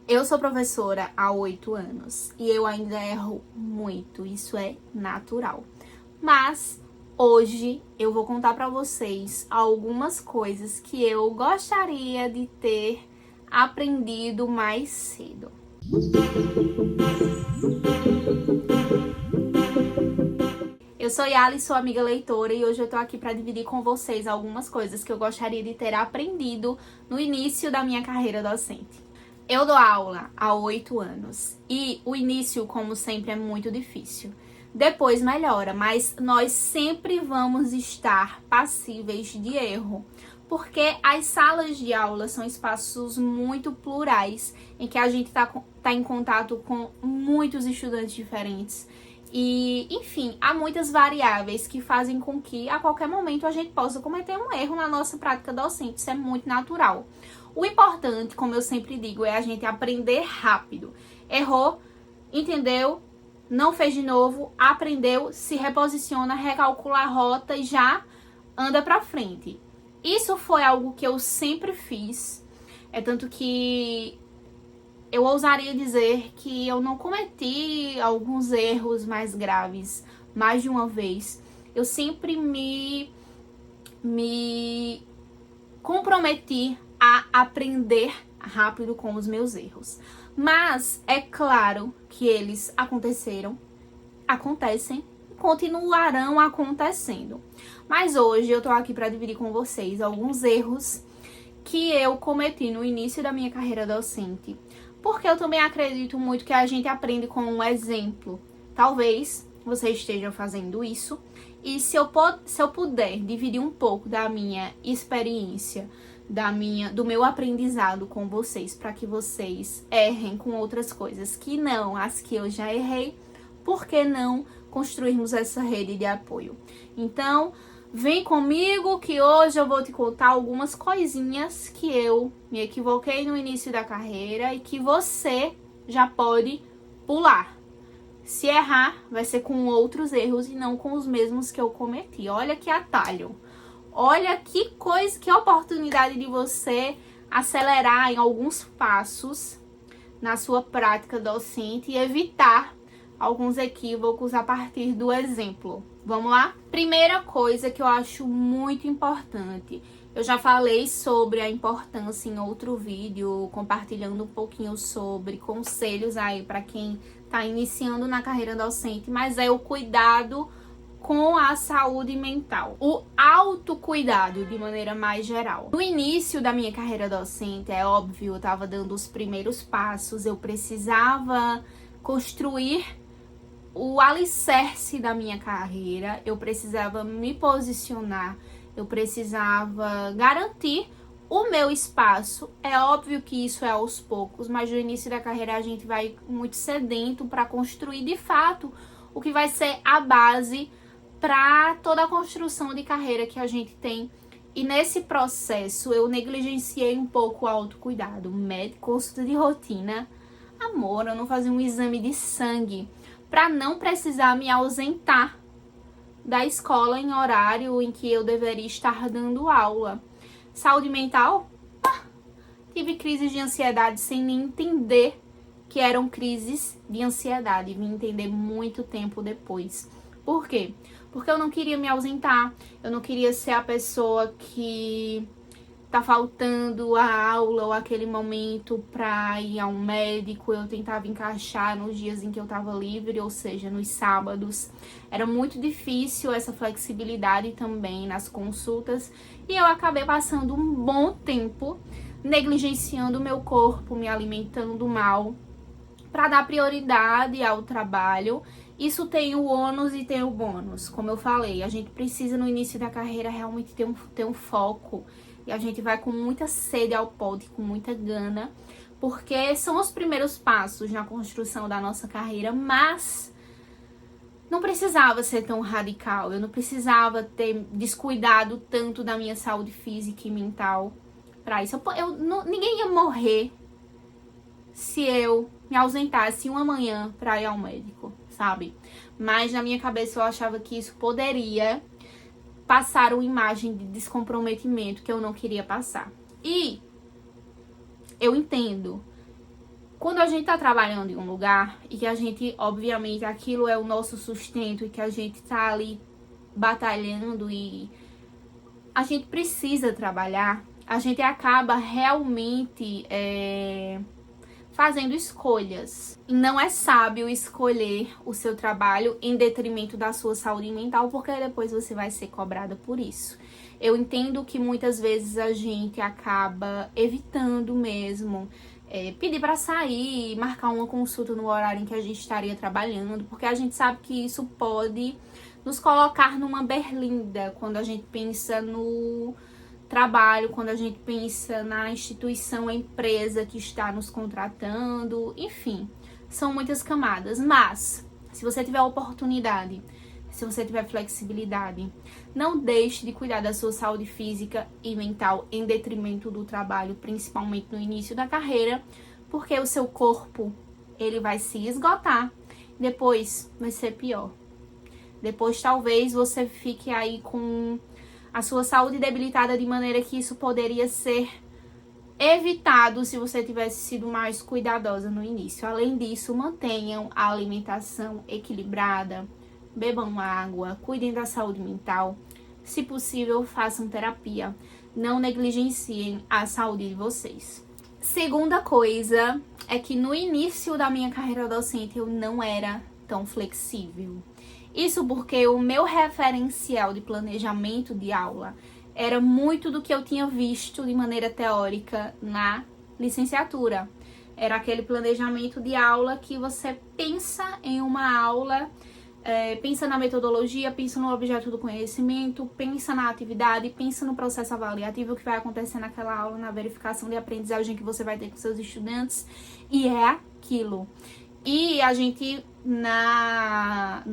Eu sou professora há 8 anos e eu ainda erro muito, isso é natural. Mas hoje eu vou contar para vocês algumas coisas que eu gostaria de ter aprendido mais cedo. Eu sou Yali, sou amiga leitora e hoje eu tô aqui para dividir com vocês algumas coisas que eu gostaria de ter aprendido no início da minha carreira docente. Eu dou aula há 8 anos e o início, como sempre, é muito difícil. Depois melhora, mas nós sempre vamos estar passíveis de erro, porque as salas de aula são espaços muito plurais, em que a gente tá em contato com muitos estudantes diferentes. E, enfim, há muitas variáveis que fazem com que a qualquer momento a gente possa cometer um erro na nossa prática docente. Isso é muito natural. O importante, como eu sempre digo, é a gente aprender rápido. Errou, entendeu, não fez de novo, aprendeu, se reposiciona, recalcula a rota e já anda pra frente. Isso foi algo que eu sempre fiz. É tanto que eu ousaria dizer que eu não cometi alguns erros mais graves mais de uma vez. Eu sempre me comprometi a aprender rápido com os meus erros. Mas é claro que eles acontecem e continuarão acontecendo. Mas hoje eu tô aqui para dividir com vocês alguns erros que eu cometi no início da minha carreira docente. Porque eu também acredito muito que a gente aprende com um exemplo. Talvez você esteja fazendo isso. E se eu puder dividir um pouco da minha experiência, do meu aprendizado com vocês, para que vocês errem com outras coisas que não as que eu já errei, por que não construirmos essa rede de apoio? Então, vem comigo que hoje eu vou te contar algumas coisinhas que eu me equivoquei no início da carreira e que você já pode pular. Se errar, vai ser com outros erros e não com os mesmos que eu cometi. Olha que atalho. Olha que coisa, que oportunidade de você acelerar em alguns passos na sua prática docente e evitar alguns equívocos a partir do exemplo. Vamos lá? Primeira coisa que eu acho muito importante. Eu já falei sobre a importância em outro vídeo, compartilhando um pouquinho sobre conselhos aí para quem está iniciando na carreira docente, mas é o cuidado com a saúde mental. O autocuidado de maneira mais geral. No início da minha carreira docente, é óbvio, eu estava dando os primeiros passos, eu precisava construir o alicerce da minha carreira, eu precisava me posicionar, eu precisava garantir o meu espaço. É óbvio que isso é aos poucos, mas no início da carreira a gente vai muito sedento para construir de fato o que vai ser a base para toda a construção de carreira que a gente tem. E nesse processo eu negligenciei um pouco o autocuidado, médico, consulta de rotina. Amor, eu não fazia um exame de sangue para não precisar me ausentar da escola em horário em que eu deveria estar dando aula. Saúde mental? Tive crises de ansiedade sem nem entender que eram crises de ansiedade. Vim entender muito tempo depois. Por quê? Porque eu não queria me ausentar, eu não queria ser a pessoa que tá faltando a aula ou aquele momento pra ir a um médico. Eu tentava encaixar nos dias em que eu tava livre, ou seja, nos sábados. Era muito difícil essa flexibilidade também nas consultas e eu acabei passando um bom tempo negligenciando o meu corpo, me alimentando mal, para dar prioridade ao trabalho. Isso tem o ônus e tem o bônus. Como eu falei, a gente precisa no início da carreira realmente ter um foco. E a gente vai com muita sede ao pote, com muita gana, porque são os primeiros passos na construção da nossa carreira, mas não precisava ser tão radical. Eu não precisava ter descuidado tanto da minha saúde física e mental para isso. Ninguém ia morrer se eu me ausentasse uma manhã para ir ao médico, sabe? Mas na minha cabeça eu achava que isso poderia passar uma imagem de descomprometimento que eu não queria passar. E eu entendo Quando a gente tá trabalhando em um lugar e que a gente, obviamente, aquilo é o nosso sustento e que a gente tá ali batalhando e a gente precisa trabalhar, a gente acaba realmente fazendo escolhas. E não é sábio escolher o seu trabalho em detrimento da sua saúde mental, porque depois você vai ser cobrada por isso. Eu entendo que muitas vezes a gente acaba evitando mesmo pedir para sair, marcar uma consulta no horário em que a gente estaria trabalhando, porque a gente sabe que isso pode nos colocar numa berlinda quando a gente pensa no trabalho, quando a gente pensa na instituição, a empresa que está nos contratando, enfim, são muitas camadas. Mas, se você tiver oportunidade, se você tiver flexibilidade, não deixe de cuidar da sua saúde física e mental em detrimento do trabalho, principalmente no início da carreira, porque o seu corpo, ele vai se esgotar, depois vai ser pior. Depois, talvez, você fique aí com a sua saúde debilitada de maneira que isso poderia ser evitado se você tivesse sido mais cuidadosa no início. Além disso, mantenham a alimentação equilibrada, bebam água, cuidem da saúde mental. Se possível, façam terapia. Não negligenciem a saúde de vocês. Segunda coisa é que no início da minha carreira docente eu não era tão flexível. Isso porque o meu referencial de planejamento de aula era muito do que eu tinha visto de maneira teórica na licenciatura. Era aquele planejamento de aula que você pensa em uma aula, pensa na metodologia, pensa no objeto do conhecimento, pensa na atividade, pensa no processo avaliativo que vai acontecer naquela aula, na verificação de aprendizagem que você vai ter com seus estudantes, e é aquilo. E a gente, na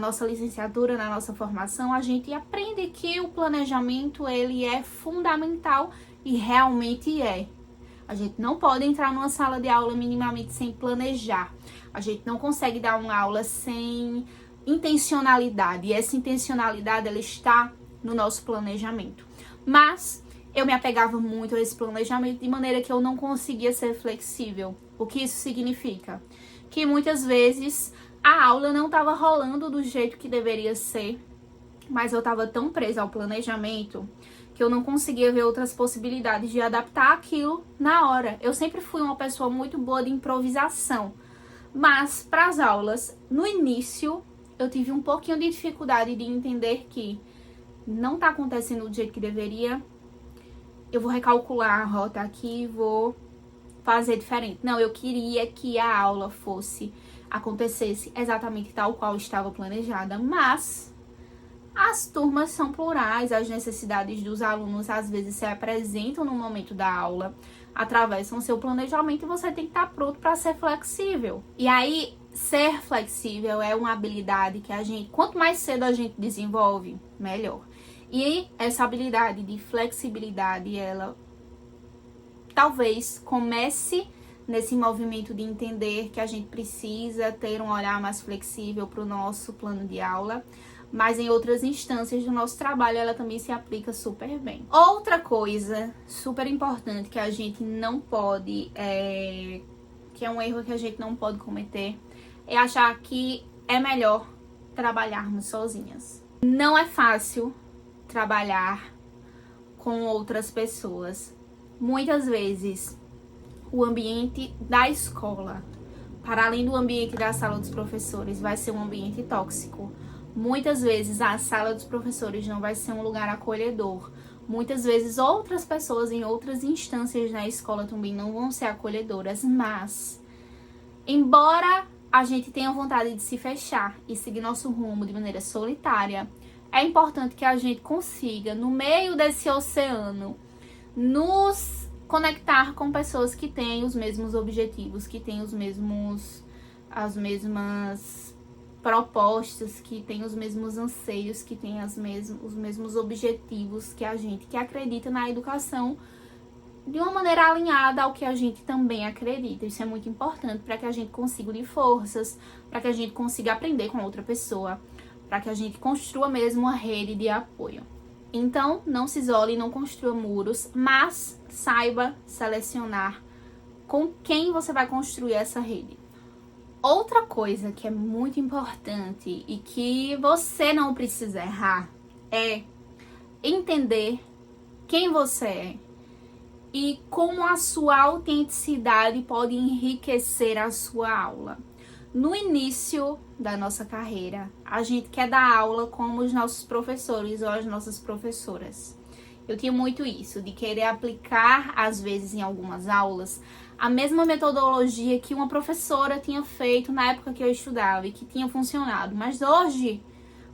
nossa licenciatura, na nossa formação, a gente aprende que o planejamento, ele é fundamental e realmente é. A gente não pode entrar numa sala de aula minimamente sem planejar. A gente não consegue dar uma aula sem intencionalidade. E essa intencionalidade, ela está no nosso planejamento. Mas eu me apegava muito a esse planejamento de maneira que eu não conseguia ser flexível. O que isso significa? Que muitas vezes a aula não estava rolando do jeito que deveria ser, mas eu estava tão presa ao planejamento que eu não conseguia ver outras possibilidades de adaptar aquilo na hora. Eu sempre fui uma pessoa muito boa de improvisação, mas para as aulas, no início, eu tive um pouquinho de dificuldade de entender que não está acontecendo do jeito que deveria. Eu vou recalcular a rota aqui e vou fazer diferente. Não, eu queria que a aula acontecesse exatamente tal qual estava planejada, mas as turmas são plurais, as necessidades dos alunos às vezes se apresentam no momento da aula, atravessam seu planejamento e você tem que estar pronto para ser flexível. E aí, ser flexível é uma habilidade que quanto mais cedo a gente desenvolve, melhor. E essa habilidade de flexibilidade, ela talvez comece nesse movimento de entender que a gente precisa ter um olhar mais flexível para o nosso plano de aula, mas em outras instâncias do nosso trabalho ela também se aplica super bem. Outra coisa super importante que a gente não pode, que é um erro que a gente não pode cometer, é achar que é melhor trabalharmos sozinhas. Não é fácil trabalhar com outras pessoas. Muitas vezes, o ambiente da escola, para além do ambiente da sala dos professores, vai ser um ambiente tóxico. Muitas vezes, a sala dos professores não vai ser um lugar acolhedor. Muitas vezes, outras pessoas em outras instâncias na escola também não vão ser acolhedoras. Mas, embora a gente tenha vontade de se fechar e seguir nosso rumo de maneira solitária, é importante que a gente consiga, no meio desse oceano, nos conectar com pessoas que têm os mesmos objetivos, que têm as mesmas propostas, que têm os mesmos anseios, que têm os mesmos objetivos que a gente, que acredita na educação de uma maneira alinhada ao que a gente também acredita. Isso é muito importante para que a gente consiga unir forças, para que a gente consiga aprender com outra pessoa, para que a gente construa mesmo uma rede de apoio. Então, não se isole, não construa muros, mas saiba selecionar com quem você vai construir essa rede. Outra coisa que é muito importante e que você não precisa errar é entender quem você é e como a sua autenticidade pode enriquecer a sua aula. No início da nossa carreira, a gente quer dar aula como os nossos professores ou as nossas professoras. Eu tinha muito isso, de querer aplicar, às vezes, em algumas aulas, a mesma metodologia que uma professora tinha feito na época que eu estudava e que tinha funcionado. Mas hoje,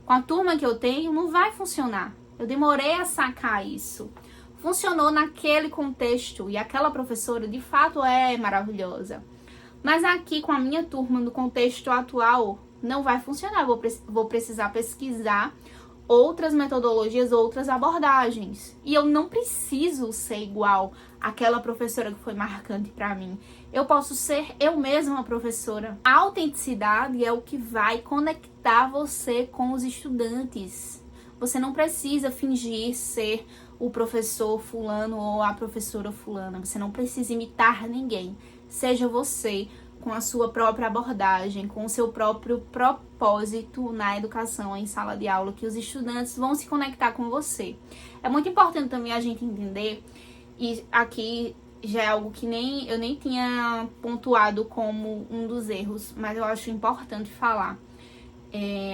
com a turma que eu tenho, não vai funcionar. Eu demorei a sacar isso. Funcionou naquele contexto e aquela professora, de fato, é maravilhosa. Mas aqui, com a minha turma, no contexto atual, não vai funcionar. Vou precisar pesquisar outras metodologias, outras abordagens. E eu não preciso ser igual àquela professora que foi marcante para mim. Eu posso ser eu mesma professora. A autenticidade é o que vai conectar você com os estudantes. Você não precisa fingir ser o professor fulano ou a professora fulana. Você não precisa imitar ninguém. Seja você, com a sua própria abordagem, com o seu próprio propósito na educação, em sala de aula, que os estudantes vão se conectar com você. É muito importante também a gente entender, e aqui já é algo que eu nem tinha pontuado como um dos erros, mas eu acho importante falar.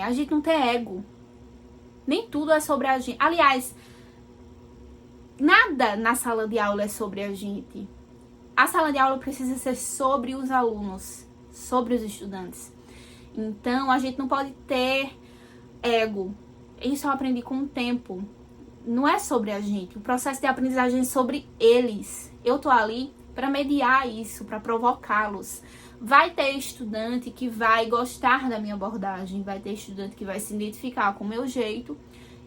A gente não tem ego. Nem tudo é sobre a gente. Aliás, nada na sala de aula é sobre a gente. A sala de aula precisa ser sobre os alunos, sobre os estudantes. Então, a gente não pode ter ego. Isso eu aprendi com o tempo. Não é sobre a gente. O processo de aprendizagem é sobre eles. Eu tô ali para mediar isso, para provocá-los. Vai ter estudante que vai gostar da minha abordagem, vai ter estudante que vai se identificar com o meu jeito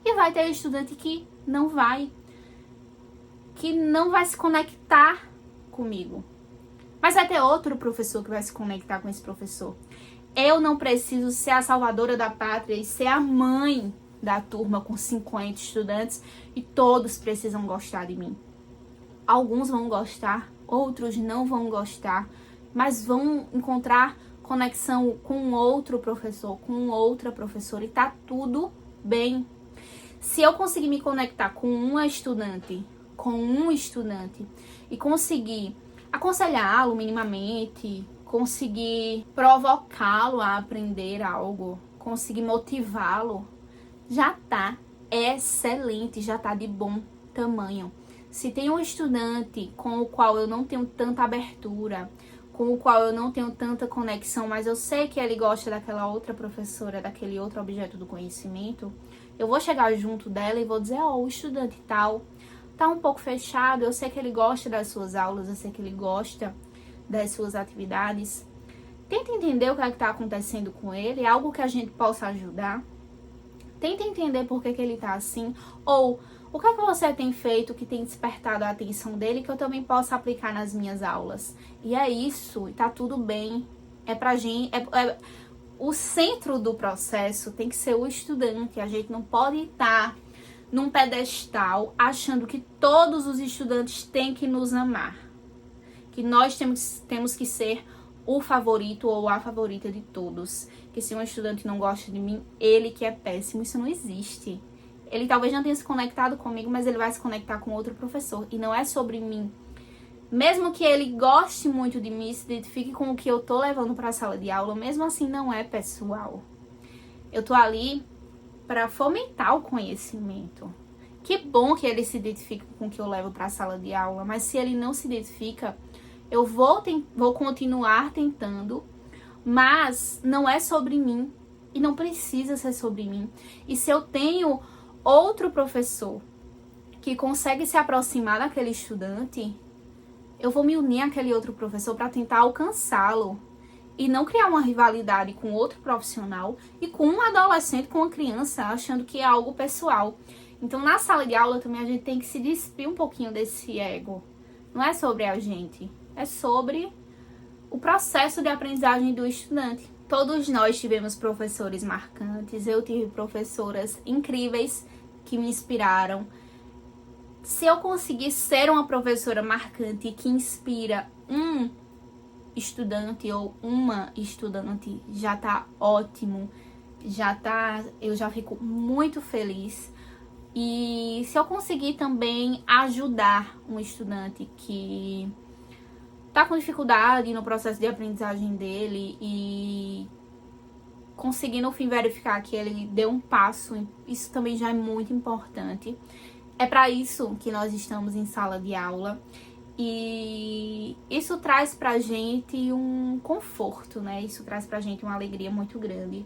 e vai ter estudante que não vai se conectar comigo. Mas vai ter outro professor que vai se conectar com esse professor. Eu não preciso ser a salvadora da pátria e ser a mãe da turma com 50 estudantes e todos precisam gostar de mim. Alguns vão gostar, outros não vão gostar, mas vão encontrar conexão com outro professor, com outra professora e tá tudo bem. Se eu conseguir me conectar com um estudante e conseguir aconselhá-lo minimamente, conseguir provocá-lo a aprender algo, conseguir motivá-lo, já tá excelente, já tá de bom tamanho. Se tem um estudante com o qual eu não tenho tanta abertura, com o qual eu não tenho tanta conexão, mas eu sei que ele gosta daquela outra professora, daquele outro objeto do conhecimento, eu vou chegar junto dela e vou dizer, o estudante tal tá um pouco fechado, eu sei que ele gosta das suas aulas, eu sei que ele gosta das suas atividades. Tenta entender o que é que tá acontecendo com ele, é algo que a gente possa ajudar. Tenta entender por que ele tá assim, ou o que é que você tem feito que tem despertado a atenção dele que eu também possa aplicar nas minhas aulas. E é isso, e tá tudo bem. É pra gente, o centro do processo tem que ser o estudante. A gente não pode estar num pedestal achando que todos os estudantes têm que nos amar. Que nós temos que ser o favorito ou a favorita de todos. Que se um estudante não gosta de mim, ele que é péssimo. Isso não existe. Ele talvez não tenha se conectado comigo, mas ele vai se conectar com outro professor. E não é sobre mim. Mesmo que ele goste muito de mim, se identifique com o que eu tô levando para a sala de aula, mesmo assim não é pessoal. Eu tô ali para fomentar o conhecimento. Que bom que ele se identifica com o que eu levo para a sala de aula, mas se ele não se identifica, eu vou continuar tentando, mas não é sobre mim e não precisa ser sobre mim. E se eu tenho outro professor que consegue se aproximar daquele estudante, eu vou me unir àquele outro professor para tentar alcançá-lo e não criar uma rivalidade com outro profissional e com um adolescente, com uma criança, achando que é algo pessoal. Então, na sala de aula também a gente tem que se despir um pouquinho desse ego. Não é sobre a gente, é sobre o processo de aprendizagem do estudante. Todos nós tivemos professores marcantes, eu tive professoras incríveis que me inspiraram. Se eu conseguir ser uma professora marcante que inspira estudante ou uma estudante já tá ótimo, eu já fico muito feliz. E se eu conseguir também ajudar um estudante que tá com dificuldade no processo de aprendizagem dele e conseguir no fim verificar que ele deu um passo, isso também já é muito importante. É para isso que nós estamos em sala de aula. E isso traz pra gente um conforto, né? Isso traz pra gente uma alegria muito grande.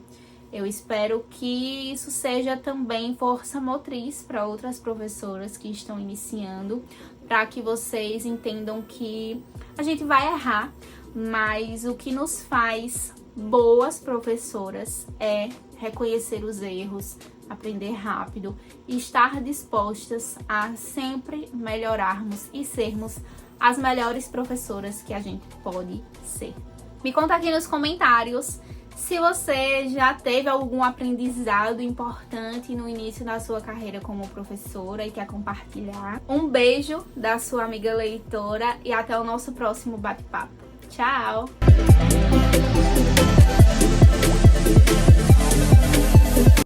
Eu espero que isso seja também força motriz para outras professoras que estão iniciando, para que vocês entendam que a gente vai errar, mas o que nos faz boas professoras é reconhecer os erros, aprender rápido e estar dispostas a sempre melhorarmos e sermos as melhores professoras que a gente pode ser. Me conta aqui nos comentários se você já teve algum aprendizado importante no início da sua carreira como professora e quer compartilhar. Um beijo da sua amiga leitora e até o nosso próximo bate-papo. Tchau!